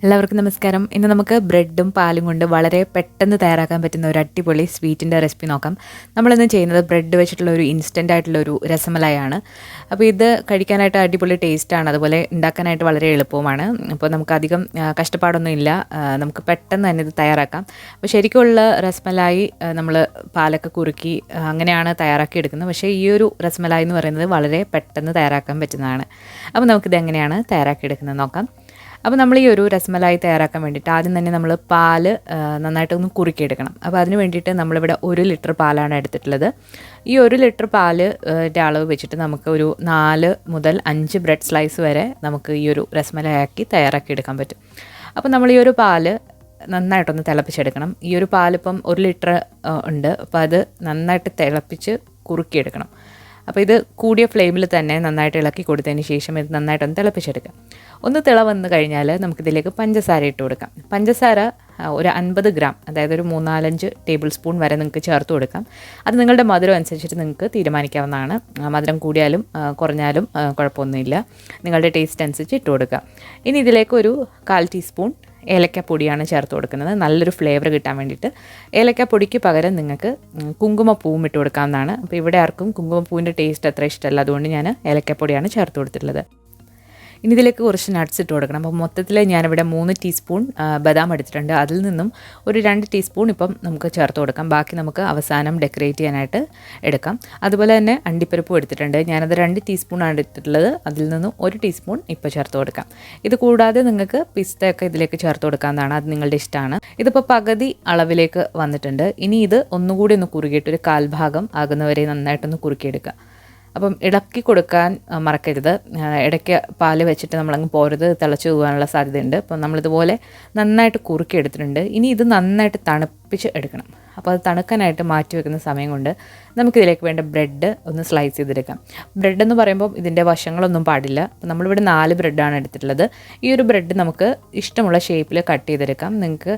എല്ലാവർക്കും നമസ്കാരം. ഇന്ന് നമുക്ക് ബ്രെഡും പാലും കൊണ്ട് വളരെ പെട്ടെന്ന് തയ്യാറാക്കാൻ പറ്റുന്ന ഒരു അടിപൊളി സ്വീറ്റിൻ്റെ റെസിപ്പി നോക്കാം. നമ്മളിന്ന് ചെയ്യുന്നത് ബ്രെഡ് വെച്ചിട്ടുള്ള ഒരു ഇൻസ്റ്റൻ്റ് ആയിട്ടുള്ള ഒരു രസമലായാണ്. അപ്പോൾ ഇത് കഴിക്കാനായിട്ട് അടിപൊളി ടേസ്റ്റാണ്, അതുപോലെ ഉണ്ടാക്കാനായിട്ട് വളരെ എളുപ്പവുമാണ്. അപ്പോൾ നമുക്ക് അധികം കഷ്ടപ്പാടൊന്നും ഇല്ല, നമുക്ക് പെട്ടെന്ന് തന്നെ ഇത് തയ്യാറാക്കാം. അപ്പോൾ ശരിക്കുമുള്ള രസമലായി നമ്മൾ പാലൊക്കെ കുറുക്കി അങ്ങനെയാണ് തയ്യാറാക്കി എടുക്കുന്നത്. പക്ഷേ ഈ ഒരു രസമലായി എന്ന് പറയുന്നത് വളരെ പെട്ടെന്ന് തയ്യാറാക്കാൻ പറ്റുന്നതാണ്. അപ്പോൾ നമുക്കിത് എങ്ങനെയാണ് തയ്യാറാക്കി എടുക്കുന്നത് നോക്കാം. അപ്പോൾ നമ്മൾ ഈ ഒരു രസമലായി തയ്യാറാക്കാൻ വേണ്ടിയിട്ട് ആദ്യം തന്നെ നമ്മൾ പാല് നന്നായിട്ടൊന്ന് കുറുക്കിയെടുക്കണം. അപ്പോൾ അതിന് വേണ്ടിയിട്ട് നമ്മളിവിടെ 1 ലിറ്റർ പാലാണ് എടുത്തിട്ടുള്ളത്. ഈ 1 ലിറ്റർ പാല് അളവ് വെച്ചിട്ട് നമുക്ക് ഒരു 4 മുതൽ 5 ബ്രെഡ് സ്ലൈസ് വരെ നമുക്ക് ഈ ഒരു രസമലായി തയ്യാറാക്കി എടുക്കാൻ പറ്റും. അപ്പോൾ നമ്മൾ ഈ ഒരു പാല് നന്നായിട്ടൊന്ന് തിളപ്പിച്ചെടുക്കണം. ഈ ഒരു പാലിപ്പം 1 ലിറ്റർ ഉണ്ട്. അപ്പോൾ അത് നന്നായിട്ട് തിളപ്പിച്ച് കുറുക്കിയെടുക്കണം. അപ്പോൾ ഇത് കൂടിയ ഫ്ലെയിമിൽ തന്നെ നന്നായിട്ട് ഇളക്കി കൊടുത്തതിന് ശേഷം ഇത് നന്നായിട്ടൊന്ന് തിളപ്പിച്ചെടുക്കാം. ഒന്ന് തിള വന്നു കഴിഞ്ഞാൽ നമുക്കിതിലേക്ക് പഞ്ചസാര ഇട്ട് കൊടുക്കാം. പഞ്ചസാര ഒരു 50 ഗ്രാം, അതായത് ഒരു 3-4 ടേബിൾ സ്പൂൺ വരെ നിങ്ങൾക്ക് ചേർത്ത് കൊടുക്കാം. അത് നിങ്ങളുടെ മധുരം അനുസരിച്ചിട്ട് നിങ്ങൾക്ക് തീരുമാനിക്കാവുന്നതാണ്. മധുരം കൂടിയാലും കുറഞ്ഞാലും കുഴപ്പമൊന്നുമില്ല, നിങ്ങളുടെ ടേസ്റ്റ് അനുസരിച്ച് ഇട്ട് കൊടുക്കുക. ഇനി ഇതിലേക്ക് ഒരു 1/4 ടീസ്പൂൺ ഏലക്കപ്പൊടിയാണ് ചേർത്ത് കൊടുക്കുന്നത്, നല്ലൊരു ഫ്ലേവർ കിട്ടാൻ വേണ്ടിയിട്ട്. ഏലക്കപ്പൊടിക്ക് പകരം നിങ്ങൾക്ക് കുങ്കുമപ്പൂവും ഇട്ട് കൊടുക്കാവുന്നതാണ്. അപ്പോൾ ഇവിടെ ആർക്കും കുങ്കുമപ്പൂവിൻ്റെ ടേസ്റ്റ് അത്ര ഇഷ്ടമല്ല, അതുകൊണ്ട് ഞാൻ ഏലക്കപ്പൊടിയാണ് ചേർത്ത് കൊടുത്തിട്ടുള്ളത്. ഇനി ഇതിലേക്ക് കുറച്ച് നട്ട്സ് ഇട്ട് കൊടുക്കണം. അപ്പോൾ മൊത്തത്തിൽ ഞാനിവിടെ 3 ടീസ്പൂൺ ബദാം എടുത്തിട്ടുണ്ട്. അതിൽ നിന്നും ഒരു 2 ടീസ്പൂൺ ഇപ്പം നമുക്ക് ചേർത്ത് കൊടുക്കാം. ബാക്കി നമുക്ക് അവസാനം ഡെക്കറേറ്റ് ചെയ്യാനായിട്ട് എടുക്കാം. അതുപോലെ തന്നെ അണ്ടിപ്പരിപ്പും എടുത്തിട്ടുണ്ട്. ഞാനത് 2 ടീസ്പൂണാണ് എടുത്തിട്ടുള്ളത്. അതിൽ നിന്നും 1 ടീസ്പൂൺ ഇപ്പോൾ ചേർത്ത് കൊടുക്കാം. ഇത് കൂടാതെ നിങ്ങൾക്ക് പിസ്തയൊക്കെ ഇതിലേക്ക് ചേർത്ത് കൊടുക്കാവുന്നതാണ്, അത് നിങ്ങളുടെ ഇഷ്ടമാണ്. ഇതിപ്പോൾ പകുതി അളവിലേക്ക് വന്നിട്ടുണ്ട്. ഇനി ഇത് ഒന്നുകൂടി ഒന്ന് കുറുകിയിട്ട് ഒരു 1/4 ഭാഗം ആകുന്നവരെ നന്നായിട്ടൊന്ന് കുറുക്കിയെടുക്കുക. അപ്പം ഇളക്കി കൊടുക്കാൻ മറക്കരുത്. ഇടയ്ക്ക് പാല് വെച്ചിട്ട് നമ്മളങ്ങ് പോരുത്, തിളച്ച് പോകാനുള്ള സാധ്യതയുണ്ട്. അപ്പം നമ്മളിതുപോലെ നന്നായിട്ട് കുറുക്കി എടുത്തിട്ടുണ്ട്. ഇനി ഇത് നന്നായിട്ട് തണുപ്പിച്ച് എടുക്കണം. അപ്പോൾ അത് തണുക്കാനായിട്ട് മാറ്റി വെക്കുന്ന സമയം കൊണ്ട് നമുക്കിതിലേക്ക് വേണ്ട ബ്രെഡ് ഒന്ന് സ്ലൈസ് ചെയ്തെടുക്കാം. ബ്രെഡ് എന്ന് പറയുമ്പോൾ ഇതിൻ്റെ വശങ്ങളൊന്നും പാടില്ല. അപ്പോൾ നമ്മളിവിടെ 4 ബ്രെഡാണ് എടുത്തിട്ടുള്ളത്. ഈ ഒരു ബ്രെഡ് നമുക്ക് ഇഷ്ടമുള്ള ഷേപ്പിൽ കട്ട് ചെയ്തെടുക്കാം. നിങ്ങൾക്ക്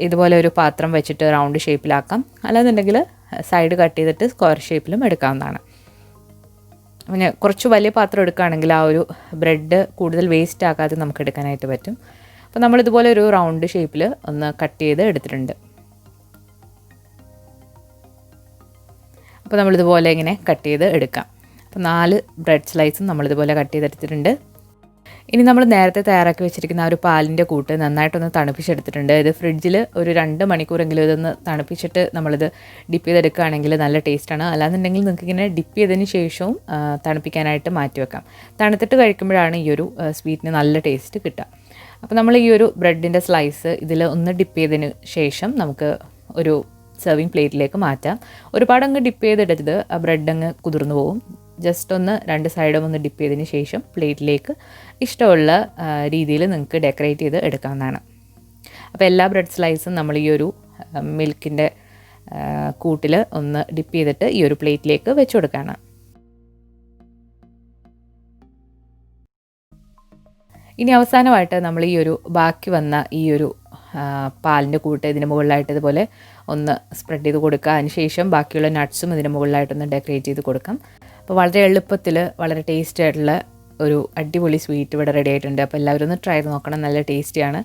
ഇതുപോലെ ഒരു പാത്രം വെച്ചിട്ട് റൗണ്ട് ഷേപ്പിലാക്കാം, അല്ലാന്നുണ്ടെങ്കിൽ സൈഡ് കട്ട് ചെയ്തിട്ട് സ്ക്വയർ ഷേപ്പിലും എടുക്കാവുന്നതാണ്. പിന്നെ കുറച്ച് വലിയ പാത്രം എടുക്കുകയാണെങ്കിൽ ആ ഒരു ബ്രെഡ് കൂടുതൽ വേസ്റ്റ് ആക്കാതെ നമുക്ക് എടുക്കാനായിട്ട് പറ്റും. അപ്പോൾ നമ്മളിതുപോലെ ഒരു റൗണ്ട് ഷേപ്പിൽ ഒന്ന് കട്ട് ചെയ്ത് എടുത്തിട്ടുണ്ട്. അപ്പോൾ നമ്മളിതുപോലെ ഇങ്ങനെ കട്ട് ചെയ്ത് എടുക്കാം. അപ്പോൾ 4 ബ്രെഡ് സ്ലൈസും നമ്മളിതുപോലെ കട്ട് ചെയ്തെടുത്തിട്ടുണ്ട്. ഇനി നമ്മൾ നേരത്തെ തയ്യാറാക്കി വെച്ചിരിക്കുന്ന ആ ഒരു പാലിൻ്റെ കൂട്ട് നന്നായിട്ടൊന്ന് തണുപ്പിച്ചെടുത്തിട്ടുണ്ട്. ഇത് ഫ്രിഡ്ജിൽ ഒരു 2 മണിക്കൂറെങ്കിലും ഇതൊന്ന് തണുപ്പിച്ചിട്ട് നമ്മളിത് ഡിപ്പ് ചെയ്തെടുക്കുകയാണെങ്കിൽ നല്ല ടേസ്റ്റാണ്. അല്ലാന്നുണ്ടെങ്കിൽ നിങ്ങൾക്ക് ഇങ്ങനെ ഡിപ്പ് ചെയ്തതിന് ശേഷവും തണുപ്പിക്കാനായിട്ട് മാറ്റി വെക്കാം. തണുത്തിട്ട് കഴിക്കുമ്പോഴാണ് ഈ ഒരു സ്വീറ്റിന് നല്ല ടേസ്റ്റ് കിട്ടുക. അപ്പോൾ നമ്മൾ ഈ ഒരു ബ്രെഡിൻ്റെ സ്ലൈസ് ഇതിൽ ഒന്ന് ഡിപ്പ് ചെയ്തതിന് ശേഷം നമുക്ക് ഒരു സെർവിങ് പ്ലേറ്റിലേക്ക് മാറ്റാം. ഒരുപാട് അങ്ങ് ഡിപ്പ് ചെയ്തെടുത്തത് ആ ബ്രെഡ് അങ്ങ് കുതിർന്നു പോകും. ജസ്റ്റ് ഒന്ന് 2 സൈഡും ഒന്ന് ഡിപ്പ് ചെയ്തതിന് ശേഷം പ്ലേറ്റിലേക്ക് ഇഷ്ടമുള്ള രീതിയിൽ നിങ്ങൾക്ക് ഡെക്കറേറ്റ് ചെയ്ത് എടുക്കാവുന്നതാണ്. അപ്പോൾ എല്ലാ ബ്രെഡ് സ്ലൈസും നമ്മൾ ഈ ഒരു മിൽക്കിൻ്റെ കൂട്ടിൽ ഒന്ന് ഡിപ്പ് ചെയ്തിട്ട് ഈ ഒരു പ്ലേറ്റിലേക്ക് വെച്ച് കൊടുക്കുകയാണ്. ഇനി അവസാനമായിട്ട് നമ്മൾ ഈ ഒരു ബാക്കി വന്ന ഈ ഒരു പാലിൻ്റെ കൂട്ട് ഇതിന് മുകളിലായിട്ട് ഇതുപോലെ ഒന്ന് സ്പ്രെഡ് ചെയ്ത് കൊടുക്കുക. അതിനുശേഷം ബാക്കിയുള്ള നട്ട്സും ഇതിന് മുകളിലായിട്ടൊന്ന് ഡെക്കറേറ്റ് ചെയ്ത് കൊടുക്കാം. അപ്പോൾ വളരെ എളുപ്പത്തിൽ വളരെ ടേസ്റ്റി ആയിട്ടുള്ള ഒരു അടിപൊളി സ്വീറ്റ് ഇവിടെ റെഡി ആയിട്ടുണ്ട്. അപ്പോൾ എല്ലാവരും ഒന്ന് ട്രൈ ചെയ്ത് നോക്കണം, നല്ല ടേസ്റ്റിയാണ്.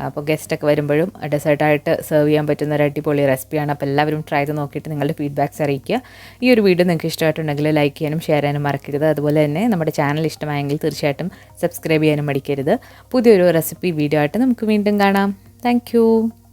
അപ്പോൾ ഗസ്റ്റൊക്കെ വരുമ്പോഴും ഡെസേർട്ടായിട്ട് സെർവ് ചെയ്യാൻ പറ്റുന്ന ഒരു അടിപൊളി റെസിപ്പിയാണ്. അപ്പോൾ എല്ലാവരും ട്രൈ ചെയ്ത് നോക്കിയിട്ട് നിങ്ങളുടെ ഫീഡ്ബാക്ക്സ് അറിയിക്കുക. ഈ ഒരു വീഡിയോ നിങ്ങൾക്ക് ഇഷ്ടമായിട്ടുണ്ടെങ്കിൽ ലൈക്ക് ചെയ്യാനും ഷെയർ ചെയ്യാനും മറക്കരുത്. അതുപോലെ തന്നെ നമ്മുടെ ചാനൽ ഇഷ്ടമായെങ്കിൽ തീർച്ചയായിട്ടും സബ്സ്ക്രൈബ് ചെയ്യാനും മടിക്കരുത്. പുതിയൊരു റെസിപ്പി വീഡിയോ ആയിട്ട് നമുക്ക് വീണ്ടും കാണാം. താങ്ക്